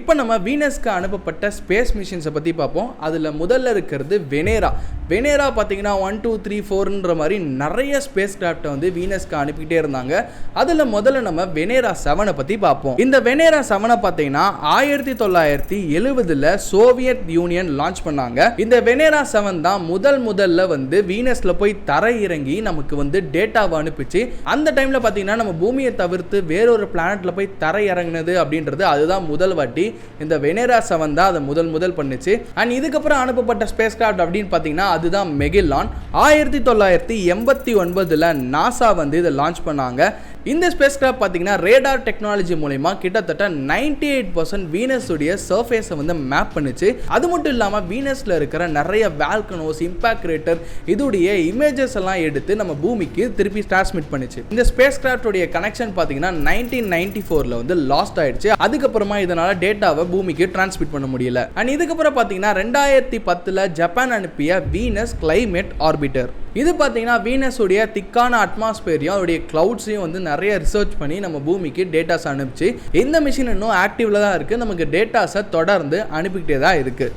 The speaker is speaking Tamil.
இப்போ நம்ம வீனஸ்க்கு அனுப்பப்பட்ட ஸ்பேஸ் மிஷின்ஸை பற்றி பார்ப்போம். அதில் முதல்ல இருக்கிறது வெனேரா. வெனேரா பார்த்தீங்கன்னா 1 2 3 4ன்ற மாதிரி நிறைய ஸ்பேஸ் கிராஃப்டை வந்து வீனஸ்க்கு அனுப்பிக்கிட்டே இருந்தாங்க. அதில் முதல்ல நம்ம வெனேரா 7 பற்றி பார்ப்போம். இந்த வெனேரா 7 பார்த்தீங்கன்னா 1970 சோவியத் யூனியன் லான்ச் பண்ணாங்க. இந்த வெனேரா 7 தான் முதல்ல வந்து வீனஸ்ல போய் தரை இறங்கி நமக்கு வந்து டேட்டாவை அனுப்பிச்சு. அந்த டைம்ல பார்த்தீங்கன்னா நம்ம பூமியை தவிர்த்து வேறொரு பிளானட்ல போய் தரை இறங்கினது அப்படின்றது அதுதான் முதல் வாட்டி. இந்த வெனேரா 7 தான் அதை முதல் பண்ணுச்சு. அண்ட் இதுக்கப்புறம் அனுப்பப்பட்ட ஸ்பேஸ் கிராஃப்ட் அப்படின்னு பார்த்தீங்கன்னா அதுதான் மெகில்லான். 1989 நாசா வந்து இதை லான்ச் பண்ணாங்க. இந்த ஸ்பேஸ் கிராஃப்ட் பார்த்தீங்கன்னா ரேடார் டெக்னாலஜி மூலமா கிட்டத்தட்ட 98% வீனஸ் உடைய சர்ஃபேஸை வந்து மேப் பண்ணுச்சு. அது மட்டும் இல்லாமல் வீனஸ்ல இருக்கிற நிறைய வால்கனோஸ், இம்பாக்ட் கிரேட்டர் இதுடைய இமேஜஸ் எல்லாம் எடுத்து நம்ம பூமிக்கு திருப்பி டிரான்ஸ்மிட் பண்ணுச்சு. இந்த ஸ்பேஸ் கிராஃப்ட் உடைய கனெக்ஷன் பார்த்தீங்கன்னா 1994 வந்து லாஸ்ட் ஆயிடுச்சு. அதுக்கப்புறமா இதனால டேட்டாவை பூமிக்கு டிரான்ஸ்மிட் பண்ண முடியல. அண்ட் இதுக்கப்புறம் பார்த்தீங்கன்னா 2010 ஜப்பான் அனுப்பிய வீனஸ் கிளைமேட் ஆர்பிட்டர். இது பார்த்தீங்கன்னா வீனஸ் உடைய திக்கான அட்மாஸ்பியரையும் அவருடைய கிளவுட்ஸையும் வந்து நிறைய ரிசர்ச் பண்ணி நம்ம பூமிக்கு டேட்டாஸ் அனுப்பிச்சு. இந்த மிஷின் இன்னும் ஆக்டிவ்ல தான் இருக்கு. நமக்கு டேட்டாஸை தொடர்ந்து அனுப்பிக்கிட்டே தான் இருக்கு.